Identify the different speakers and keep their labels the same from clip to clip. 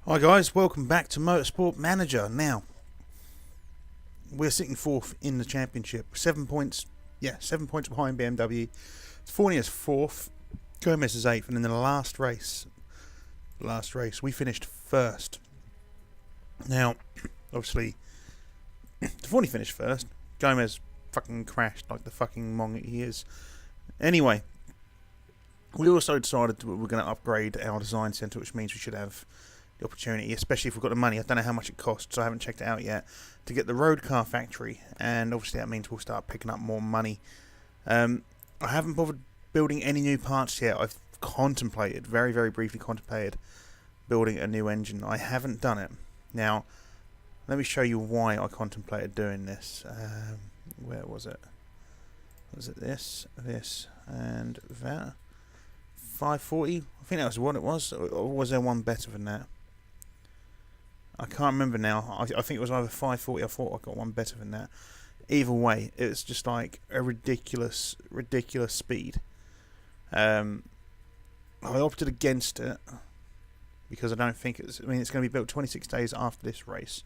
Speaker 1: Hi guys, welcome back to Motorsport Manager. Now, we're sitting fourth in the championship. 7 points, 7 points behind BMW. Fornia is fourth, Gomez is eighth, and in the last race, we finished first. Now, obviously, Fornia finished first. Gomez fucking crashed like the fucking mong he is. Anyway, we also decided we're going to upgrade our design centre, which means we should have the opportunity, especially if we've got the money. I don't know how much it costs, so I haven't checked it out yet, to get the road car factory, and obviously that means we'll start picking up more money. I haven't bothered building any new parts yet. I've contemplated, very, very briefly contemplated, building a new engine. I haven't done it. Now, let me show you why I contemplated doing this. Where was it? Was it this, and that? 540? I think that was what it was. Or was there one better than that? I can't remember now. I think it was either 540 or 4. I got one better than that. Either way, it's just like a ridiculous speed. I opted against it because I don't think it's. I mean, it's going to be built 26 days after this race,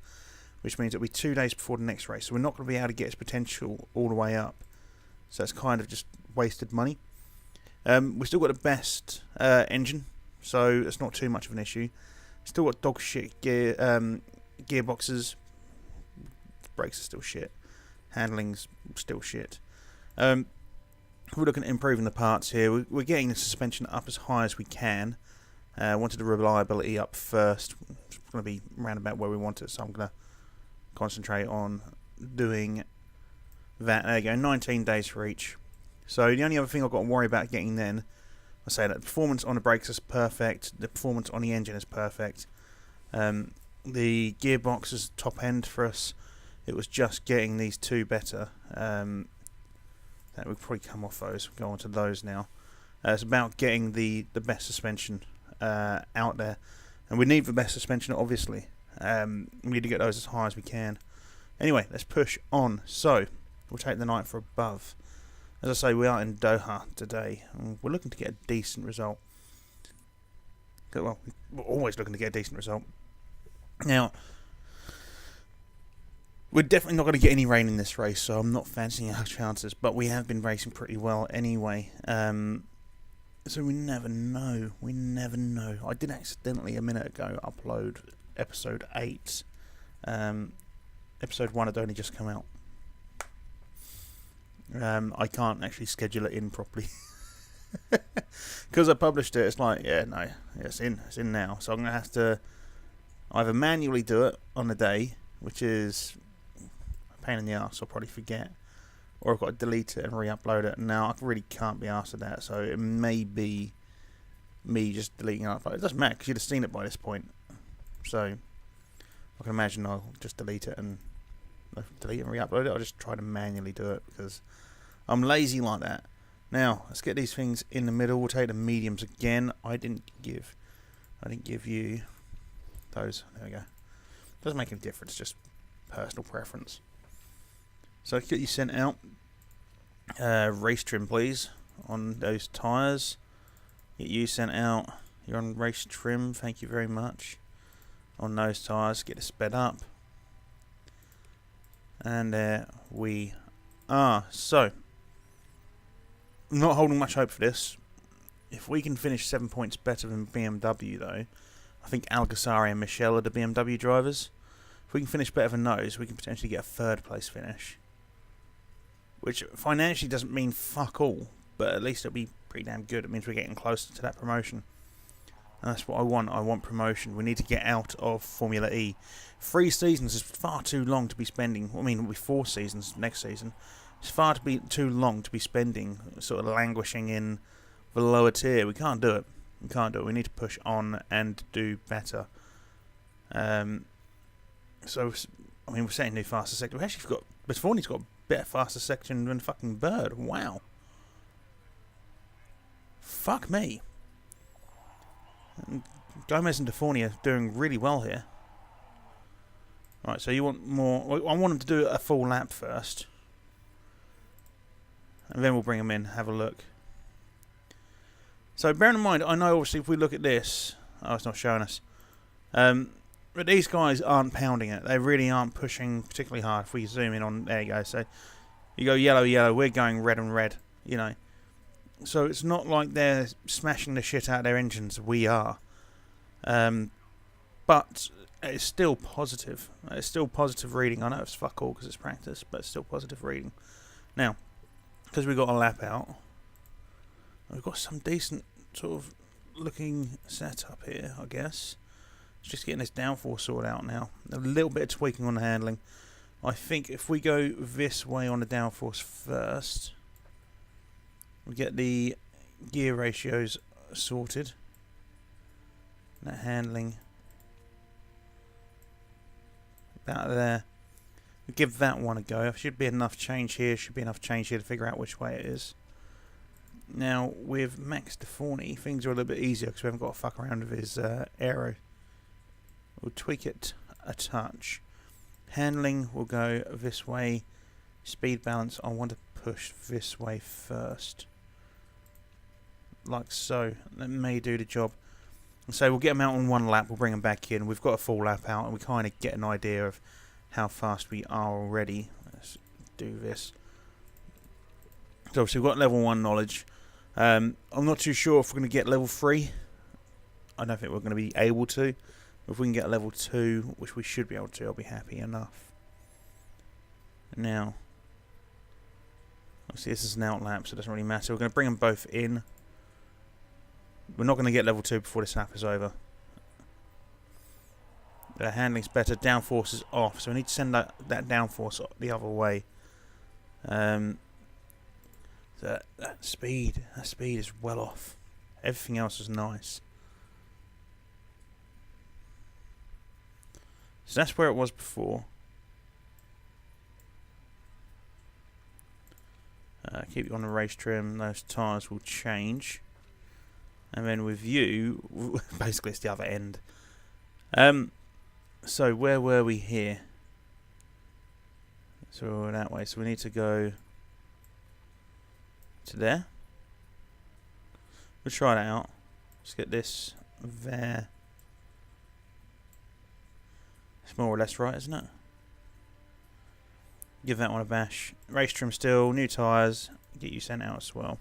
Speaker 1: which means it'll be 2 days before the next race. So we're not going to be able to get its potential all the way up. So it's kind of just wasted money. We've still got the best engine, so it's not too much of an issue. Still got dog shit gearboxes. Brakes are still shit. Handling's still shit. We're looking at improving the parts here. We're getting the suspension up as high as we can. Wanted the reliability up first. It's going to be around about where we want it, so I'm going to concentrate on doing that. There you go, 19 days for each. So the only other thing I've got to worry about getting then, I say that the performance on the brakes is perfect, the performance on the engine is perfect. The gearbox is top end for us. It was just getting these two better. That would probably come off those. We'll go on to those now. It's about getting the best suspension out there, and we need the best suspension, obviously. We need to get those as high as we can. Anyway, let's push on. So we'll take the night for above. As I say, we are in Doha today, and we're looking to get a decent result. Well, we're always looking to get a decent result. Now, we're definitely not going to get any rain in this race, so I'm not fancying our chances, but we have been racing pretty well anyway. So we never know. We never know. I did accidentally, a minute ago, upload episode 8. Episode 1 had only just come out. I can't actually schedule it in properly because I published it. It's like, it's in now. So I'm gonna have to either manually do it on the day, which is a pain in the arse. I'll probably forget, or I've got to delete it and re-upload it. Now I really can't be arsed with that. So it may be me just deleting and upload. It doesn't matter because you'd have seen it by this point. So I can imagine I'll just delete it and re-upload it. I'll just try to manually do it because I'm lazy like that. Now let's get these things in the middle. We'll take the mediums again. I didn't give you those. There we go. Doesn't make any difference, just personal preference. So get you sent out. Race trim, please, on those tyres. Get you sent out. You're on race trim. Thank you very much. On those tyres, get it sped up. And there we are. So, I'm not holding much hope for this. If we can finish 7 points better than BMW, though, I think Algasari and Michelle are the BMW drivers. If we can finish better than those, we can potentially get a third place finish. Which financially doesn't mean fuck all, but at least it'll be pretty damn good. It means we're getting closer to that promotion. And that's what I want. I want promotion. We need to get out of Formula E. 3 seasons is far too long to be spending. I mean, it'll be 4 seasons next season. It's far too long to be spending, sort of languishing in the lower tier. We can't do it. We can't do it. We need to push on and do better. So, I mean, we're setting new faster section. We actually got, Befori's got a better faster section than fucking Bird. Wow. Fuck me. Gomez and Fornia are doing really well here. Right, so you want more. I want them to do a full lap first, and then we'll bring them in, have a look. So bearing in mind, I know obviously if we look at this, oh, it's not showing us. But these guys aren't pounding it. They really aren't pushing particularly hard. If we zoom in on, there you go. So you go yellow, yellow. We're going red and red. You know. So it's not like they're smashing the shit out of their engines. We are. But it's still positive. It's still positive reading. I know it's fuck all because it's practice, but it's still positive reading. Now, because we've got a lap out, we've got some decent sort of looking setup here, I guess. It's just getting this downforce sorted out now. A little bit of tweaking on the handling. I think if we go this way on the downforce first, we get the gear ratios sorted. That handling. That there. We give that one a go. There should be enough change here. Should be enough change here to figure out which way it is. Now with Max Deforny, things are a little bit easier because we haven't got to fuck around with his aero. We'll tweak it a touch. Handling will go this way. Speed balance, I want to push this way first. Like so. That may do the job. So we'll get them out on one lap, we'll bring them back in. We've got a full lap out and we kind of get an idea of how fast we are already. Let's do this. So obviously we've got level 1 knowledge. I'm not too sure if we're going to get level 3. I don't think we're going to be able to. If we can get level 2, which we should be able to, I'll be happy enough. Now, obviously this is an out lap, so it doesn't really matter. We're going to bring them both in. We're not going to get level 2 before this lap is over. The handling's better. Downforce is off, so we need to send that downforce the other way. That speed is well off. Everything else is nice. So that's where it was before. Keep you on the race trim. Those tyres will change. And then with you, basically it's the other end. So where were we here? So that way. So we need to go to there. We'll try that out. Let's get this there. It's more or less right, isn't it? Give that one a bash. Race trim still, new tyres. Get you sent out as well.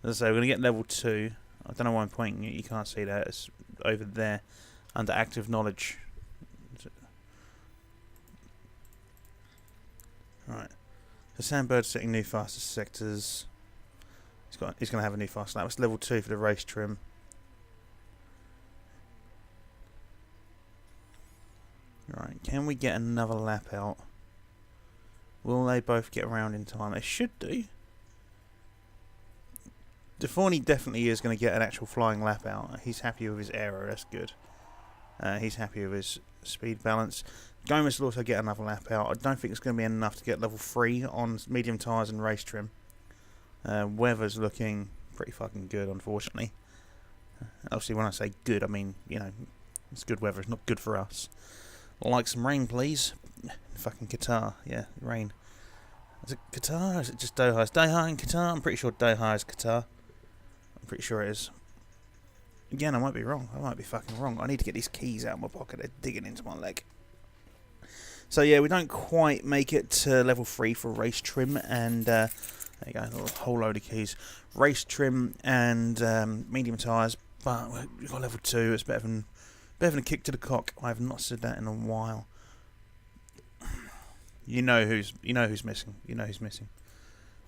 Speaker 1: As I say, we're going to get level 2. I don't know why I'm pointing it. You can't see that. It's over there under active knowledge. Right. So Sandbird's setting new fastest sectors. He's going to have a new fast lap. It's level 2 for the race trim. Right. Can we get another lap out? Will they both get around in time? They should do. Deforny definitely is going to get an actual flying lap out. He's happy with his aero, that's good. He's happy with his speed balance. Gomez will also get another lap out. I don't think it's going to be enough to get level 3 on medium tyres and race trim. Weather's looking pretty fucking good, unfortunately. Obviously, when I say good, I mean, you know, it's good weather. It's not good for us. Like some rain, please. Fucking Qatar. Yeah, rain. Is it Qatar or is it just Doha? Is Doha in Qatar? I'm pretty sure Doha is Qatar. I'm pretty sure it is. Again, I might be wrong. I might be fucking wrong. I need to get these keys out of my pocket. They're digging into my leg. So yeah, we don't quite make it to level 3 for race trim and there you go, a whole load of keys. Race trim and medium tyres, but we've got level 2. It's better than a kick to the cock. I have not said that in a while. You know who's missing. You know who's missing.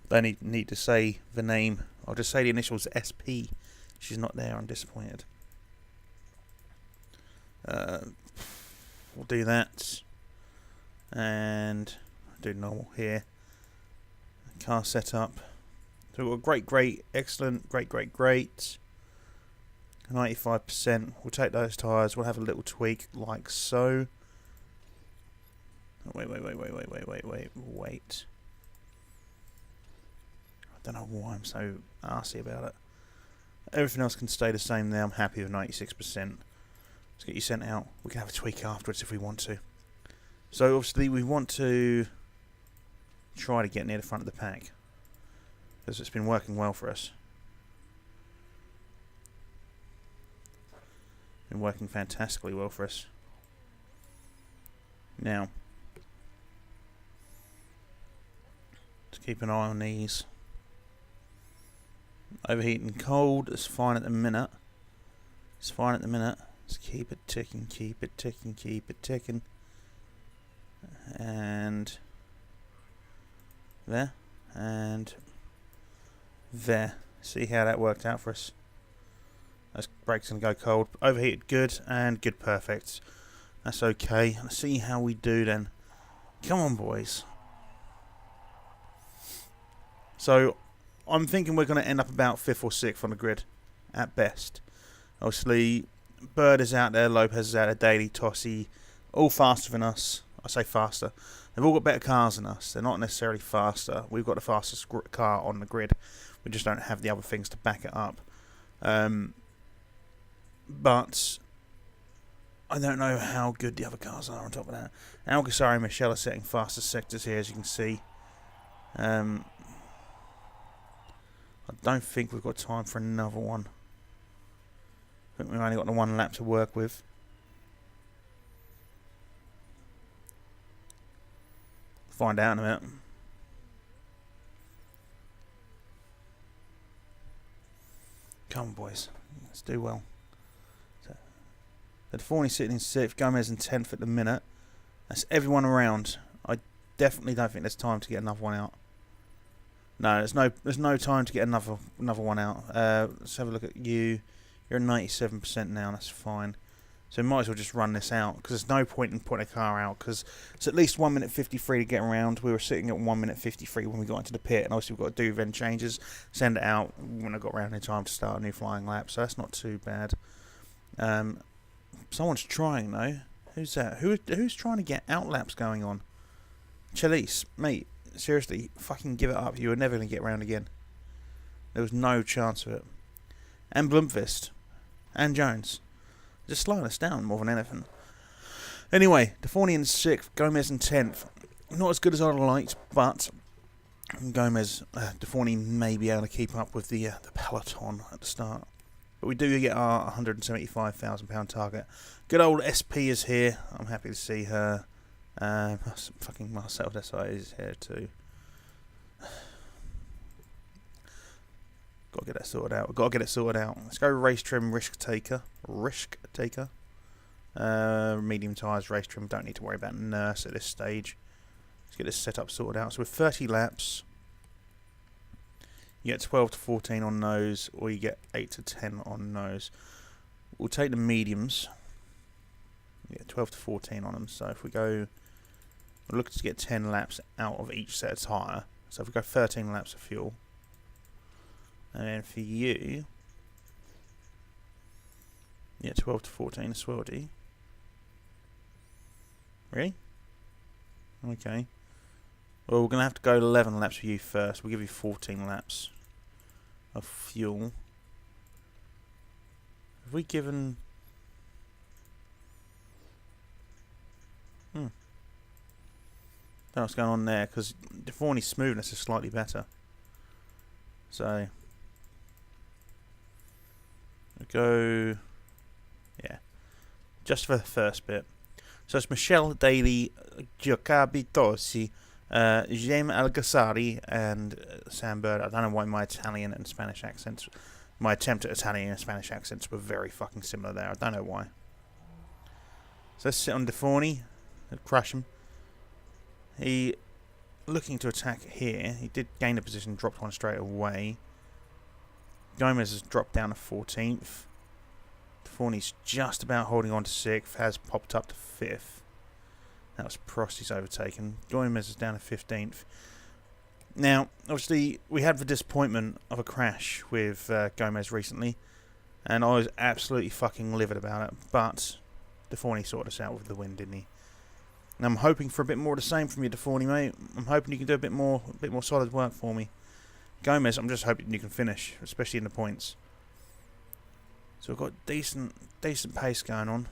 Speaker 1: Don't need to say the name. I'll just say the initials SP. She's not there. I'm disappointed. We'll do that. And do normal here. Car setup. So we've got great, excellent, great. 95%. We'll take those tyres. We'll have a little tweak like so. Wait. I don't know why I'm so arsey about it. Everything else can stay the same there. I'm happy with 96%. Let's get you sent out. We can have a tweak afterwards if we want to. So obviously we want to try to get near the front of the pack, because it's been working well for us. Been working fantastically well for us. Now, let's keep an eye on these. Overheating cold, it's fine at the minute. It's fine at the minute. Let's keep it ticking, keep it ticking, keep it ticking. And there. And there. See how that worked out for us. Those brakes going to go cold. Overheated good and good perfect. That's okay. Let's see how we do then. Come on, boys. So, I'm thinking we're going to end up about 5th or 6th on the grid. At best. Obviously, Bird is out there. Lopez is out there. Daly, Tossi. All faster than us. I say faster. They've all got better cars than us. They're not necessarily faster. We've got the fastest car on the grid. We just don't have the other things to back it up. But I don't know how good the other cars are on top of that. Algasari and Michelle are setting fastest sectors here, as you can see. I don't think we've got time for another one. I think we've only got the one lap to work with. Find out in a minute. Come on, boys. Let's do well. So, Forney sitting in 6th, Gomez in 10th at the minute. That's everyone around. I definitely don't think there's time to get another one out. No, there's no time to get another one out. Let's have a look at you. You're at 97% now. That's fine. So we might as well just run this out, because there's no point in putting a car out, because it's at least 1 minute 53 to get around. We were sitting at 1 minute 53 when we got into the pit, and obviously we've got to do then changes, send it out when I got around in time to start a new flying lap, so that's not too bad. Someone's trying though. Who's that? Who's trying to get out laps going on? Chalice, mate, seriously, fucking give it up. You were never going to get around again. There was no chance of it. And Blomqvist. And Jones. Just slowing us down more than anything. Anyway, Deforney in 6th, Gomez in 10th. Not as good as I'd have liked, but Gomez, Deforney may be able to keep up with the peloton at the start. But we do get our £175,000 target. Good old SP is here. I'm happy to see her. Fucking Marcel Desai is here too. Got to get that sorted out. We've got to get it sorted out. Let's go race trim, risk taker. Medium tyres, race trim. Don't need to worry about nurse at this stage. Let's get this setup sorted out. So with 30 laps, you get 12 to 14 on nose, or you get 8 to 10 on nose. We'll take the mediums. You get 12 to 14 on them. So if we go, we're looking to get 10 laps out of each set of tyre. So if we go 13 laps of fuel. And then for you, yeah, 12 to 14 as well, do you? Really? Okay. Well, we're going to have to go 11 laps for you first. We'll give you 14 laps of fuel. Have we given... Don't know what's going on there, because Deforney's smoothness is slightly better. So... we'll go... yeah. Just for the first bit. So it's Michelle, Daly, Giacobi Tossi, Jaime Algasari, and Sam Bird. I don't know why my Italian and Spanish accents... my attempt at Italian and Spanish accents were very fucking similar there. I don't know why. So let's sit on Deforney. Crush him. He... looking to attack here. He did gain a position, dropped one straight away. Gomez has dropped down to 14th. Deforney's just about holding on to 6th, has popped up to 5th. That was Prosty's overtaken. Gomez is down to 15th. Now, obviously, we had the disappointment of a crash with Gomez recently, and I was absolutely fucking livid about it, but Deforney sorted us out with the win, didn't he? And I'm hoping for a bit more of the same from you, Deforney, mate. I'm hoping you can do a bit more solid work for me. Gomez, I'm just hoping you can finish, especially in the points. So we've got decent pace going on.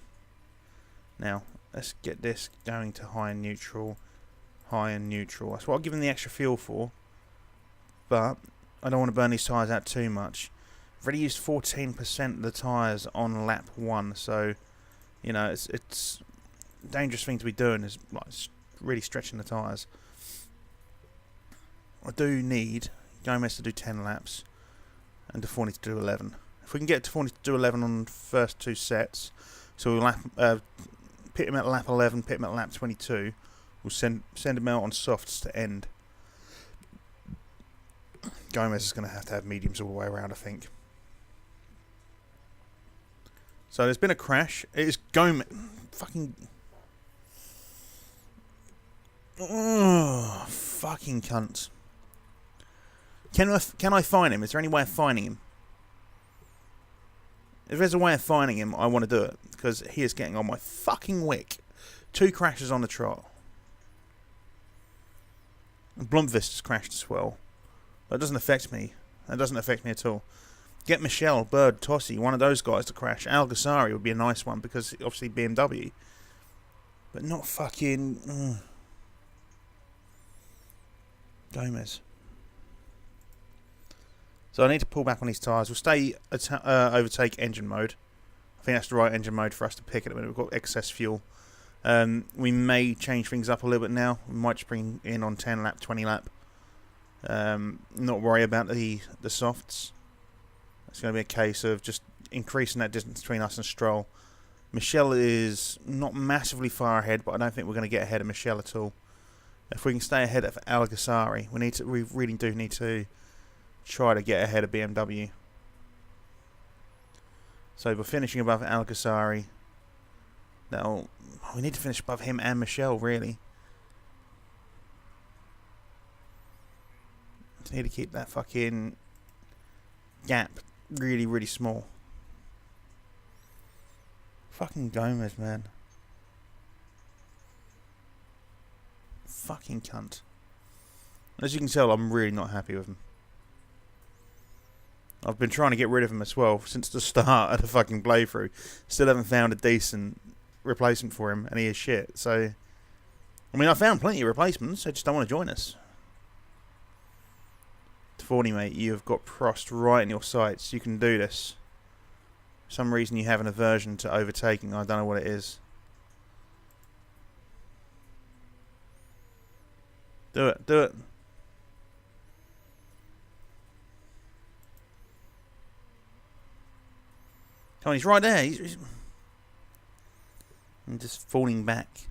Speaker 1: Now, let's get this going to high and neutral. High and neutral. That's what I've given the extra fuel for. But I don't want to burn these tyres out too much. I've already used 14% of the tyres on lap 1, so, you know, it's a dangerous thing to be doing, is like really stretching the tyres. I do need Gomez to do 10 laps and Deforney to do 11. If we can get Deforney to do 11 on the first 2 sets, so we'll pit him at lap 11, pit him at lap 22, we'll send him out on softs to end. Gomez is going to have mediums all the way around, I think. So there's been a crash. It is Gomez. Fucking. Oh, fucking cunt. Can I find him? Is there any way of finding him? If there's a way of finding him, I want to do it, because he is getting on my fucking wick. 2 crashes on the trot. Blomqvist has crashed as well. That doesn't affect me. That doesn't affect me at all. Get Michelle, Bird, Tossi, one of those guys to crash. Algasari would be a nice one, because obviously BMW. But not fucking... Gomez. So I need to pull back on these tyres. We'll stay overtake engine mode. I think that's the right engine mode for us to pick at the minute. We've got excess fuel. We may change things up a little bit now. We might just bring in on 10 lap, 20 lap. Not worry about the softs. It's going to be a case of just increasing that distance between us and Stroll. Michelle is not massively far ahead, but I don't think we're going to get ahead of Michelle at all. If we can stay ahead of Algasari, we really do need to try to get ahead of BMW. So we're finishing above Algasari. Now we need to finish above him and Michelle, really. Need to keep that fucking gap really, really small. Fucking Gomez, man. Fucking cunt. As you can tell, I'm really not happy with him. I've been trying to get rid of him as well since the start of the fucking playthrough. Still haven't found a decent replacement for him, and he is shit. So, I mean, I found plenty of replacements. I just don't want to join us. Deforney, mate, you have got Prost right in your sights. You can do this. For some reason you have an aversion to overtaking. I don't know what it is. Do it, do it. Come on, he's right there. He's just falling back.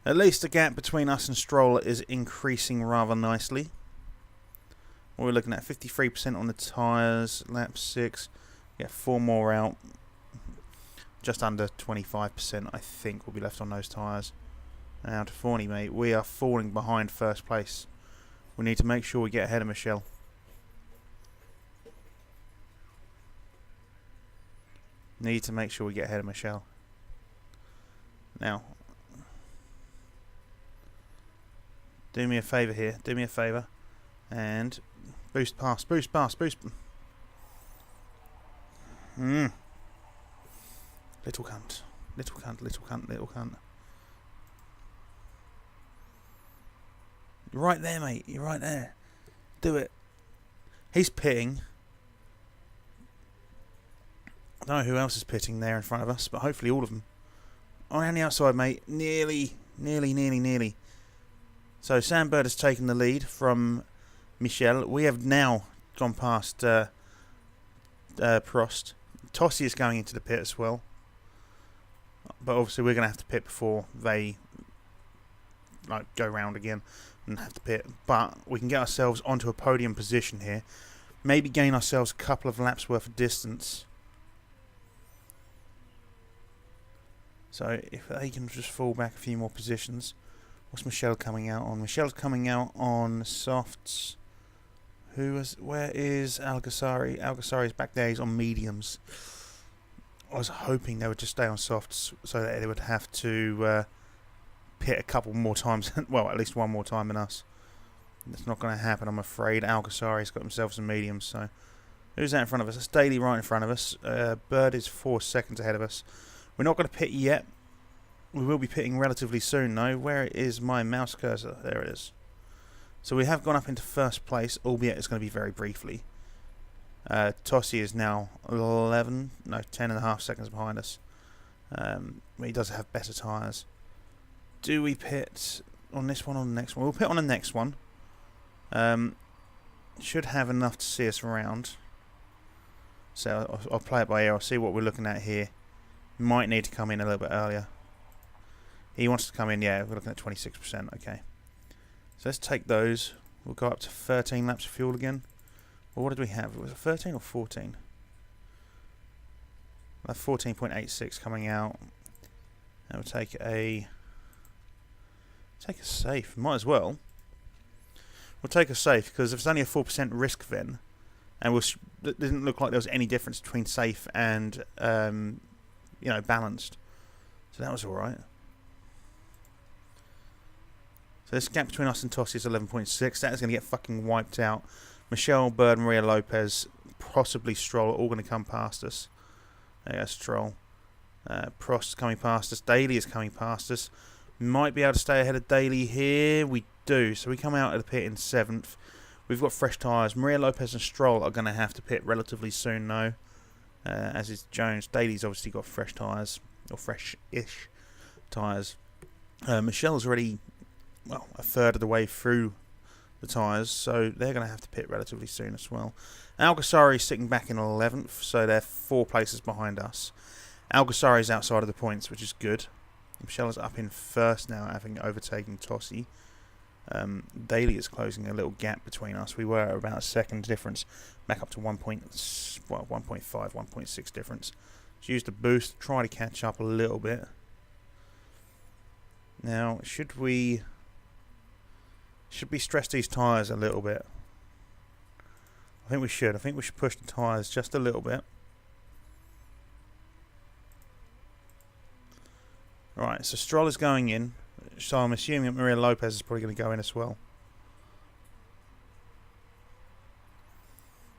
Speaker 1: At least the gap between us and Stroll is increasing rather nicely. What we're looking at, 53% on the tyres, lap 6. Get 4 more out. Just under 25%, I think, will be left on those tyres. Now to Forney, mate, we are falling behind first place. We need to make sure we get ahead of Michelle. Need to make sure we get ahead of Michelle. Now, do me a favour here. Do me a favour. And boost past, boost past, boost. Little cunt. Little cunt, little cunt, little cunt. You're right there, mate. You're right there. Do it. He's pitting. I don't know who else is pitting there in front of us, but hopefully all of them. On the outside, mate. Nearly. So Sam Bird has taken the lead from Michelle. We have now gone past Prost. Tossi is going into the pit as well. But obviously we're going to have to pit before they go round again and have to pit. But we can get ourselves onto a podium position here. Maybe gain ourselves a couple of laps worth of distance. So if they can just fall back a few more positions. What's Michelle coming out on? Michelle's coming out on softs. Where is Algasari? Algasari's back there. He's on mediums. I was hoping they would just stay on softs so that they would have to pit a couple more times. Well, at least one more time than us. That's not going to happen, I'm afraid. Algasari's got himself some mediums. So who's that in front of us? That's Daly right in front of us. Bird is 4 seconds ahead of us. We're not going to pit yet. We will be pitting relatively soon, though. Where is my mouse cursor? There it is. So we have gone up into first place, albeit it's going to be very briefly. Tossi is now 10 and a half seconds behind us. He does have better tyres. Do we pit on this one or the next one? We'll pit on the next one. Should have enough to see us around. So I'll play it by ear. I'll see what we're looking at here. Might need to come in a little bit earlier. He wants to come in, yeah, we're looking at 26%, okay. So let's take those. We'll go up to 13 laps of fuel again. Well, what did we have? Was it 13 or 14? We'll have 14.86 coming out. And we'll take a safe. Might as well. We'll take a safe because if it's only a 4% risk then, and it didn't look like there was any difference between safe and balanced. So that was alright. So this gap between us and Tossi is 11.6. That is going to get fucking wiped out. Michelle, Bird, Maria Lopez, possibly Stroll are all going to come past us. There you go, Stroll. Prost is coming past us. Daly is coming past us. Might be able to stay ahead of Daly here. We do. So we come out of the pit in 7th. We've got fresh tyres. Maria Lopez and Stroll are going to have to pit relatively soon, though. As is Jones. Daly's obviously got fresh tyres. Or fresh-ish tyres. Michelle's already, well, a third of the way through the tyres. So they're going to have to pit relatively soon as well. Alguersuari's sitting back in 11th. So they're 4 places behind us. Alguersuari's outside of the points, which is good. Michelle is up in 1st now, having overtaken Tossi. Daly is closing a little gap between us. We were about a second difference, back up to 1.5, 1.6 difference. Let's use the boost, try to catch up a little bit. Now, should we stress these tyres a little bit? I think we should. I think we should push the tyres just a little bit. Right, so Stroll is going in, so I'm assuming that Maria Lopez is probably going to go in as well.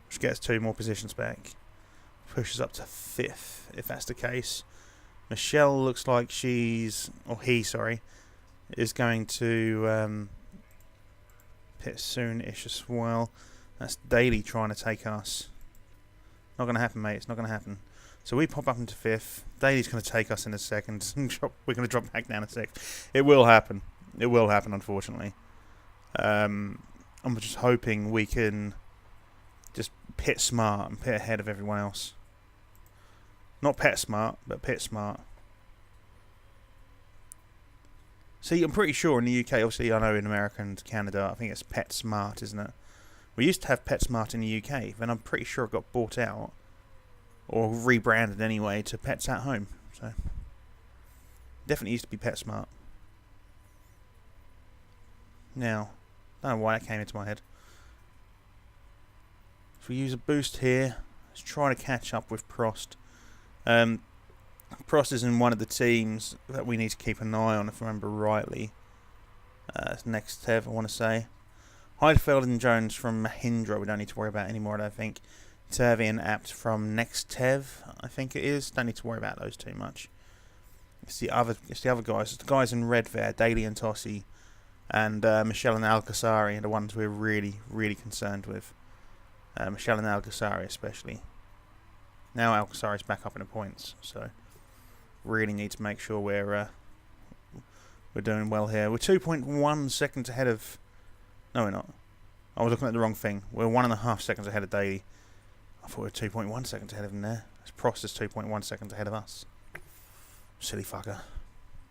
Speaker 1: Which gets 2 more positions back. Pushes up to 5th, if that's the case. Michelle looks like is going to pit soon-ish as well. That's Daly trying to take us. Not going to happen, mate. It's not going to happen. So we pop up into 5th. Daly's going to take us in a second. We're going to drop back down to 6th. It will happen. It will happen, unfortunately. I'm just hoping we can just pit smart and pit ahead of everyone else. Not pet smart, but pit smart. See, I'm pretty sure in the UK, obviously I know in America and Canada, I think it's Pet Smart, isn't it? We used to have Pet Smart in the UK, then I'm pretty sure it got bought out. Or rebranded anyway to Pets at Home. So definitely used to be PetSmart. Now, I don't know why that came into my head. If we use a boost here, let's try to catch up with Prost. Prost is in one of the teams that we need to keep an eye on, if I remember rightly. It's next Tev, I want to say. Heidfeld and Jones from Mahindra we don't need to worry about anymore, I don't think. Turvey and Apt from Next Tev, I think it is. Don't need to worry about those too much. It's the other guys. It's the guys in red there, Daly and Tossi, and Michelle and Alguersuari are the ones we're really, really concerned with. Michelle and Alguersuari especially. Now Alguersuari's back up in the points, so really need to make sure we're doing well here. We're 2.1 seconds ahead of. No, we're not. I was looking at the wrong thing. We're 1.5 seconds ahead of Daly. I thought we were 2.1 seconds ahead of him there. Prost is 2.1 seconds ahead of us. Silly fucker.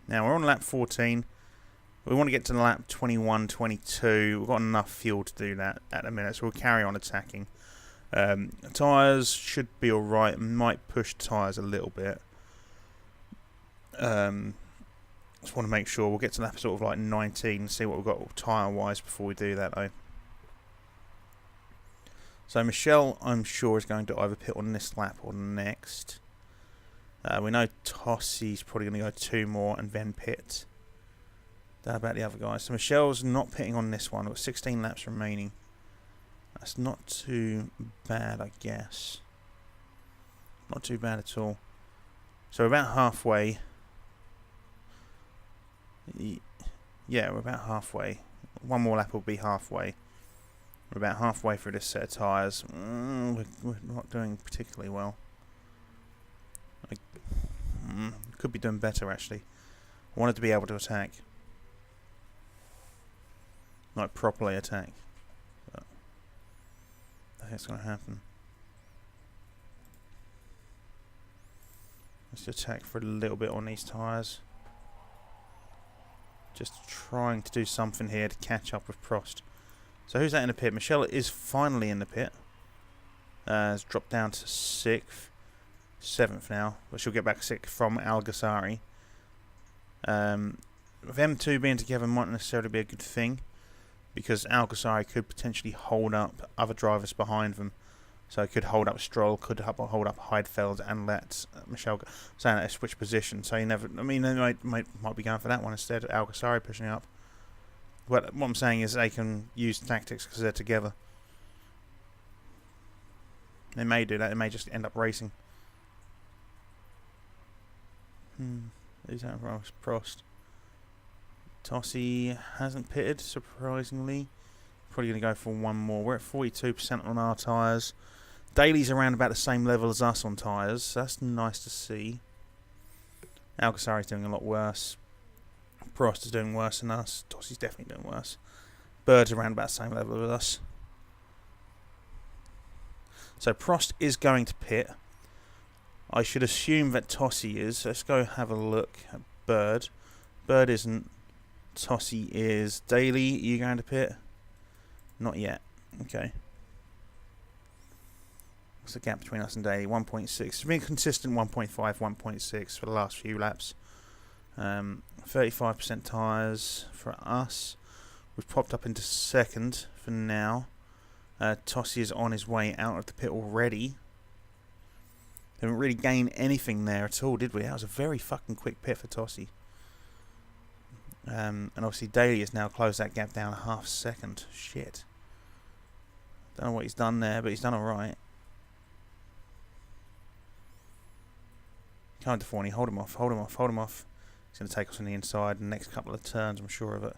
Speaker 1: Now we're on lap 14. We want to get to lap 21, 22. We've got enough fuel to do that at the minute, so we'll carry on attacking. Tyres should be alright. Might push tyres a little bit. Just want to make sure we'll get to lap sort of like 19 and see what we've got tyre-wise before we do that, though. So Michelle, I'm sure, is going to either pit on this lap or next. We know Tossi's probably going to go 2 more and then pit. Don't know about the other guys. So Michelle's not pitting on this one. We've got 16 laps remaining. That's not too bad, I guess. Not too bad at all. So we're about halfway. Yeah, we're about halfway. One more lap will be halfway. We're about halfway through this set of tyres. We're not doing particularly well. Could be doing better, actually. I wanted to be able to attack. Like, properly attack. But I think it's going to happen. Let's attack for a little bit on these tyres. Just trying to do something here to catch up with Prost. So who's that in the pit? Michelle is finally in the pit. Has dropped down to 6th. 7th now. But she'll get back 6th from Al-Ghasari. With them two being together might not necessarily be a good thing. Because Al-Ghasari could potentially hold up other drivers behind them. So it could hold up Stroll, could hold up Heidfeld, and let Michelle go. Saying that they switch position. So you never... I mean, they might be going for that one instead of Al-Ghasari pushing up. What I'm saying is they can use tactics because they're together. They may do that. They may just end up racing. Who's that? Prost. Tossi hasn't pitted, surprisingly. Probably going to go for one more. We're at 42% on our tyres. Daly's around about the same level as us on tyres. So that's nice to see. Al-Ghasari's doing a lot worse. Prost is doing worse than us. Tossi's definitely doing worse. Bird's around about the same level as us. So Prost is going to pit. I should assume that Tossi is. Let's go have a look at Bird. Bird isn't. Tossi is. Daly, are you going to pit? Not yet. Okay. What's the gap between us and Daly? 1.6. It's been consistent 1.5, 1.6 for the last few laps. 35% tyres for us. We've popped up into 2nd for now. Tossi is on his way out of the pit already. Didn't really gain anything there at all, did we? That was a very fucking quick pit for Tossi. And obviously Daly has now closed that gap down a half second. Shit. Don't know what he's done there, but he's done alright. Come on, Deforney. Hold him off, hold him off, hold him off. He's going to take us on the inside in the next couple of turns, I'm sure of it.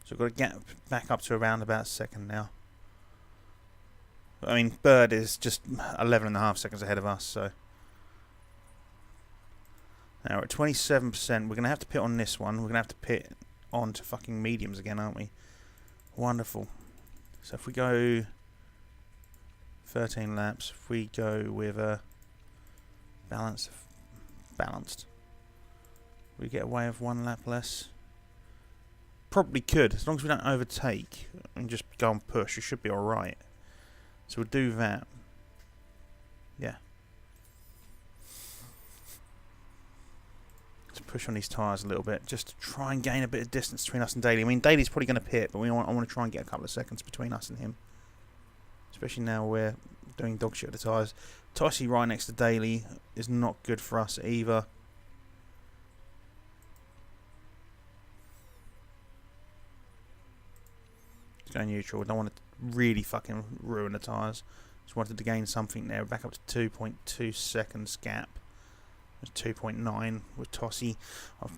Speaker 1: So we've got to get back up to around about 2nd now. I mean, Bird is just 11.5 seconds ahead of us, so. Now we're at 27%. We're going to have to pit on this one. We're going to have to pit on to fucking mediums again, aren't we? Wonderful. So if we go 13 laps, if we go with a balanced, we get away with 1 lap less. Probably could, as long as we don't overtake and just go and push, it should be alright. So we'll do that. Yeah. Let's push on these tyres a little bit, just to try and gain a bit of distance between us and Daly. I mean, Daly's probably going to pit, but I want to try and get a couple of seconds between us and him. Especially now we're doing dog shit at the tyres. Tossi right next to Daly is not good for us either. Let's go neutral. Don't want to really fucking ruin the tyres. Just wanted to gain something there. We're back up to 2.2 seconds gap. There's 2.9 with Tossi. I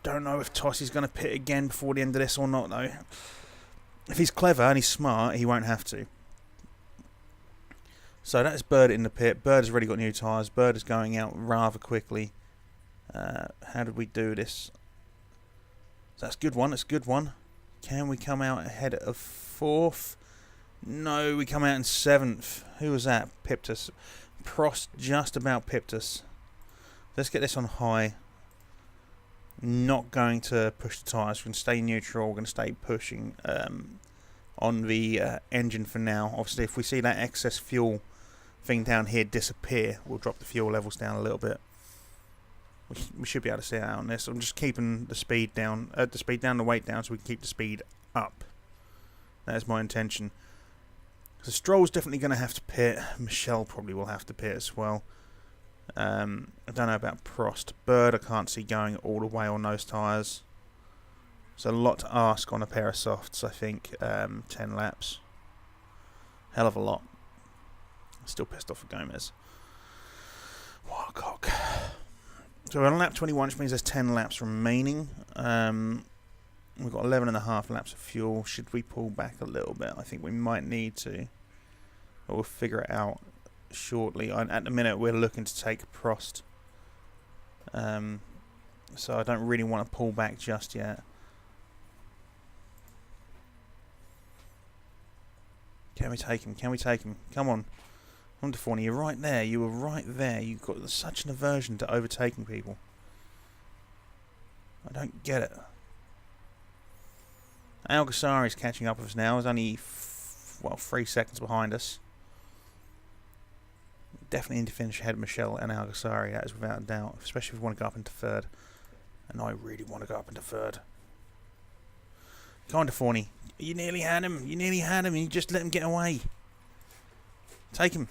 Speaker 1: don't know if Tossi's going to pit again before the end of this or not, though. If he's clever and he's smart, he won't have to. So that's Bird in the pit. Bird has already got new tyres. Bird is going out rather quickly. How did we do this? So that's a good one. That's a good one. Can we come out ahead of 4th? No, we come out in 7th. Who was that? Pipped us. Prost just about pipped us. Let's get this on high. Not going to push the tyres. We're going to stay neutral. We're going to stay pushing on the engine for now. Obviously, if we see that excess fuel thing down here disappear, we'll drop the fuel levels down a little bit. We should be able to see out on this. I'm just keeping the speed down, the weight down, so we can keep the speed up. That is my intention. So Stroll's definitely going to have to pit. Michelle probably will have to pit as well. I don't know about Prost. Bird I can't see going all the way on those tyres. It's a lot to ask on a pair of softs, I think. 10 laps. Hell of a lot. Still pissed off at Gomez. What a cock. So we're on lap 21, which means there's 10 laps remaining. We've got 11.5 laps of fuel. Should we pull back a little bit? I think we might need to. But we'll figure it out shortly. At the minute, we're looking to take Prost. So I don't really want to pull back just yet. Can we take him? Can we take him? Come on. Come on, Deforney. You're right there. You were right there. You've got such an aversion to overtaking people. I don't get it. Algasari's catching up with us now. He's only, 3 seconds behind us. Definitely need to finish ahead of Michelle and Algasari, that is without a doubt. Especially if we want to go up into third. And I really want to go up into third. Come on, Deforney. You nearly had him. You nearly had him. You just let him get away. Take him.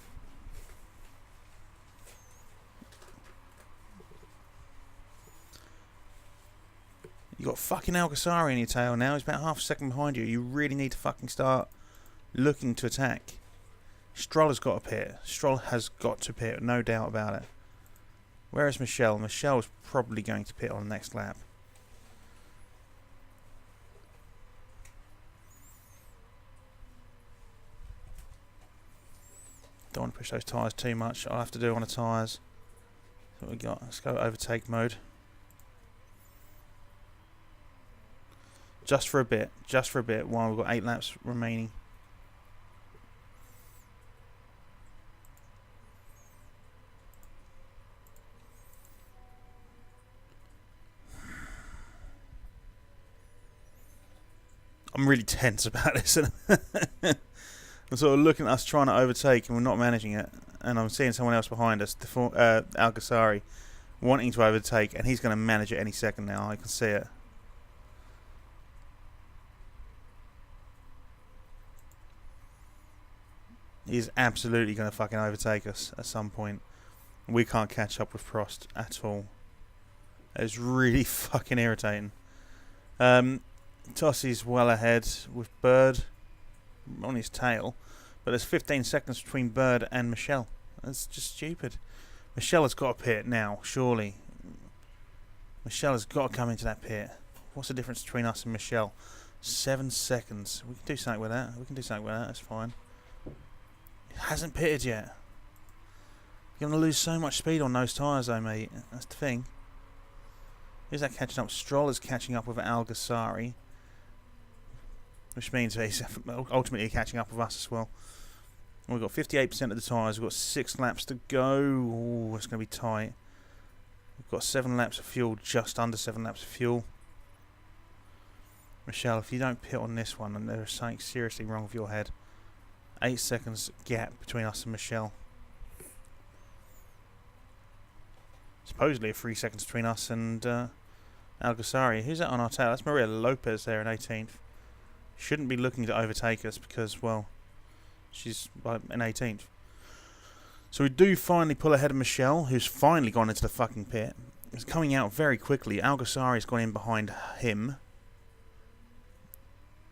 Speaker 1: You got fucking Algasari in your tail now. He's about half a second behind you. You really need to fucking start looking to attack. Stroll has got to pit. Stroll has got to pit, no doubt about it. Where is Michelle? Michelle's probably going to pit on the next lap. Don't want to push those tyres too much. I'll have to do on the tyres. That's what we got. Let's go overtake mode. Just for a bit while we've got 8 laps remaining. I'm really tense about this. I'm sort of looking at us trying to overtake and we're not managing it. And I'm seeing someone else behind us, Algasari, wanting to overtake, and he's going to manage it any second now. I can see it. He's absolutely going to fucking overtake us at some point. We can't catch up with Prost at all. It's really fucking irritating. Tossi's well ahead with Bird on his tail, but there's 15 seconds between Bird and Michelle. That's just stupid. Michelle has got to pit now, surely. Michelle has got to come into that pit. What's the difference between us and Michelle? 7 seconds. We can do something with that. That's fine. It hasn't pitted yet. You're going to lose so much speed on those tyres though, mate. That's the thing. Who's that catching up? Stroll is catching up with Algasari, which means he's ultimately catching up with us as well. We've got 58% of the tyres. We've got 6 laps to go. Ooh, it's going to be tight. We've got 7 laps of fuel, just under 7 laps of fuel. Michelle, if you don't pit on this one, then there is something seriously wrong with your head. 8 seconds gap between us and Michelle. Supposedly 3 seconds between us and Algasari. Who's that on our tail? That's Maria Lopez there in 18th. Shouldn't be looking to overtake us because, well, she's in 18th. So we do finally pull ahead of Michelle, who's finally gone into the fucking pit. It's coming out very quickly. Algasari's gone in behind him.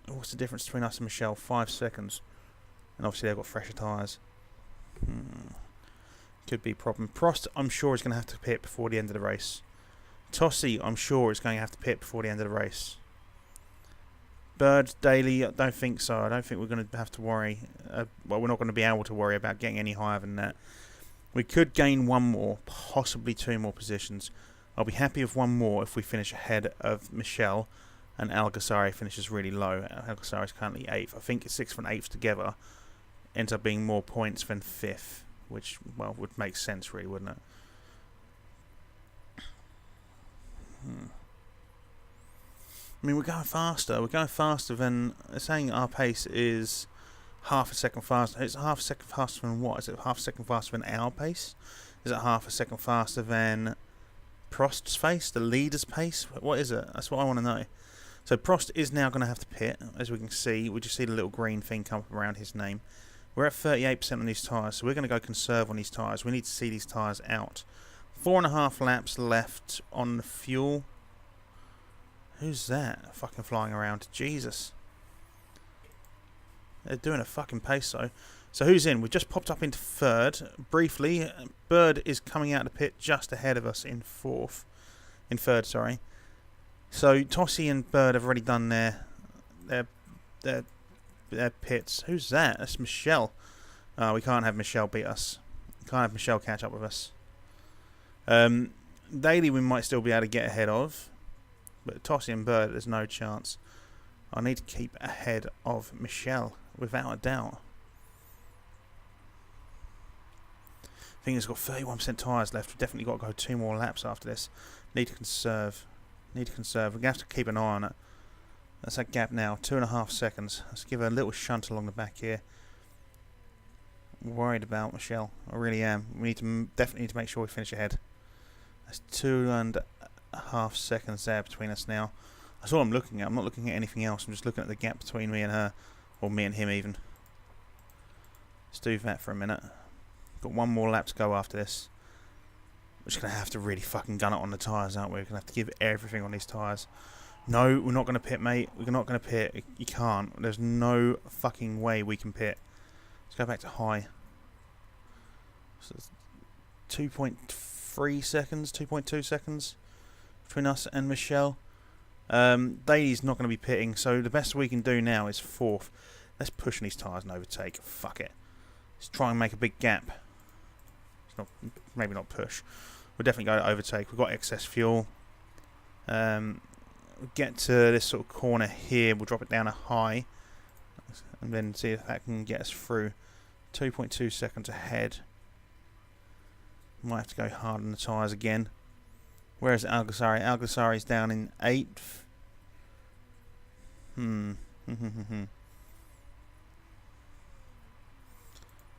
Speaker 1: What's the difference between us and Michelle? 5 seconds. And obviously they've got fresher tyres. Could be a problem. Prost, I'm sure, is going to have to pit before the end of the race. Tossi, I'm sure, is going to have to pit before the end of the race. Bird, Daly, I don't think so. I don't think we're going to have to worry. Well, we're not going to be able to worry about getting any higher than that. We could gain 1 more, possibly 2 more positions. I'll be happy with 1 more if we finish ahead of Michelle and Algasari finishes really low. Algasari is currently 8th. I think 6th and 8th together ends up being more points than 5th, which, well, would make sense really, wouldn't it? I mean, we're going faster. We're going faster than... They're saying our pace is half a second faster. It's half a second faster than what? Is it half a second faster than our pace? Is it half a second faster than Prost's pace? The leader's pace? What is it? That's what I want to know. So Prost is now going to have to pit, as we can see. We just see the little green thing come up around his name. We're at 38% on these tyres, so we're going to go conserve on these tyres. We need to see these tyres out. 4.5 laps left on the fuel. Who's that fucking flying around? Jesus. They're doing a fucking pace though. So who's in? We've just popped up into 3rd. Briefly, Bird is coming out of the pit just ahead of us in 4th. In 3rd, sorry. So Tossie and Bird have already done their pits. Who's that? That's Michelle. We can't have Michelle beat us. We can't have Michelle catch up with us. Daly we might still be able to get ahead of, but Tossie and Bird, there's no chance. I need to keep ahead of Michelle, without a doubt. I think it's got 31% tyres left. We've definitely got to go 2 more laps after this. Need to conserve. We're going to have to keep an eye on it. That's that gap now, 2.5 seconds. Let's give her a little shunt along the back here. I'm worried about Michelle. I really am. We need to definitely need to make sure we finish ahead. That's 2.5 seconds there between us now. That's all I'm looking at. I'm not looking at anything else. I'm just looking at the gap between me and her. Or me and him even. Let's do that for a minute. Got 1 more lap to go after this. We're just going to have to really fucking gun it on the tyres, aren't we? We're going to have to give everything on these tyres. No, we're not going to pit, mate. We're not going to pit. You can't. There's no fucking way we can pit. Let's go back to high. So 2.3 seconds, 2.2 seconds between us and Michelle. Daly's not going to be pitting, so the best we can do now is 4th. Let's push on these tyres and overtake. Fuck it. Let's try and make a big gap. It's not, maybe not push. We'll definitely go to overtake. We've got excess fuel. We'll get to this sort of corner here. We'll drop it down a high. And then see if that can get us through. 2.2 seconds ahead. Might have to go hard on the tyres again. Where is Alguersuari? Alguersuari's down in 8th.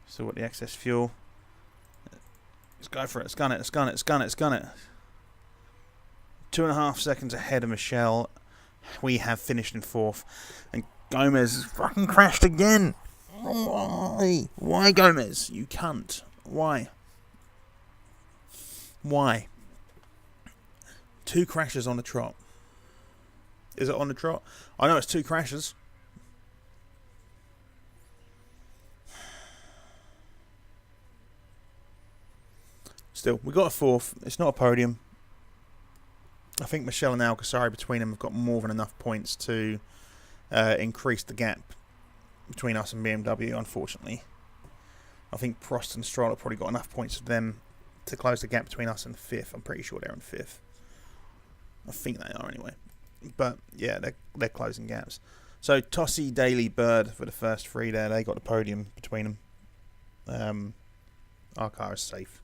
Speaker 1: So what the excess fuel? Let's go for it. Let's gun it. Let's gun it. Let's gun it. Let's gun it. 2.5 seconds ahead of Michelle. We have finished in 4th. And Gomez has fucking crashed again. Why? Why, Gomez? You cunt. Why? Why? 2 crashes on the trot. Is it on the trot? I know it's 2 crashes. Still, we got a 4th. It's not a podium. I think Michelle and Alguersuari between them have got more than enough points to increase the gap between us and BMW, unfortunately. I think Prost and Stroll have probably got enough points of them to close the gap between us and 5th. I'm pretty sure they're in 5th. I think they are anyway. But yeah, they're closing gaps. So Tossie, Daly, Bird for the first 3 there. They got the podium between them. Our car is safe.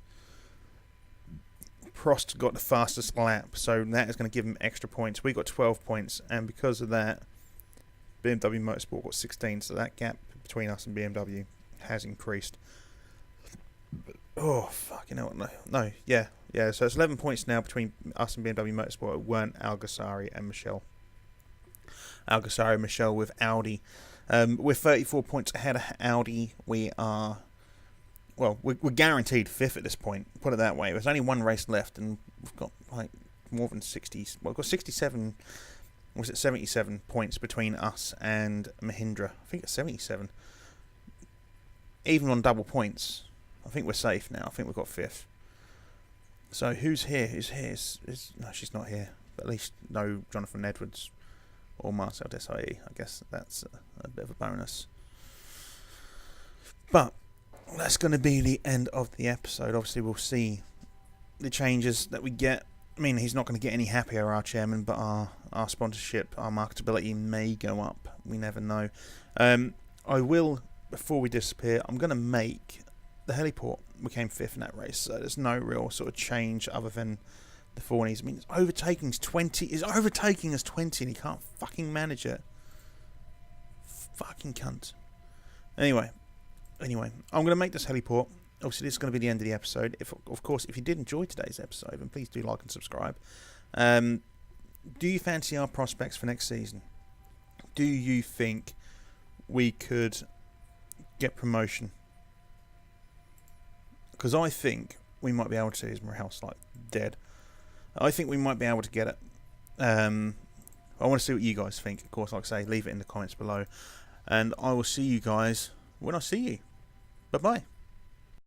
Speaker 1: Prost got the fastest lap, so that is going to give him extra points. We got 12 points, and because of that, BMW Motorsport got 16, so that gap between us and BMW has increased. Oh, fucking hell. No, yeah. So it's 11 points now between us and BMW Motorsport. It weren't Alguersuari and Michelle. Alguersuari and Michelle with Audi. We're 34 points ahead of Audi. We are... Well, we're guaranteed 5th at this point. Put it that way. There's only 1 race left, and we've got like more than 60. Well, we've got 67. Was it 77 points between us and Mahindra? I think it's 77. Even on double points, I think we're safe now. I think we've got 5th. So who's here? Who's here? No, she's not here. But at least no Jonathan Edwards or Marcel Desailly. I guess that's a bit of a bonus. But that's going to be the end of the episode. Obviously, we'll see the changes that we get. I mean, he's not going to get any happier, our chairman, but our sponsorship, our marketability may go up. We never know. I will, before we disappear, I'm going to make the heliport. We came 5th in that race, so there's no real sort of change other than the Fornies. I mean, overtaking us 20, and he can't fucking manage it. Fucking cunt. Anyway, I'm going to make this heliport. Obviously, this is going to be the end of the episode. Of course, if you did enjoy today's episode, then please do like and subscribe. Do you fancy our prospects for next season? Do you think we could get promotion? Because I think we might be able to. Is my house like dead? I think we might be able to get it. I want to see what you guys think. Of course, like I say, leave it in the comments below. And I will see you guys when I see you. Bye-bye.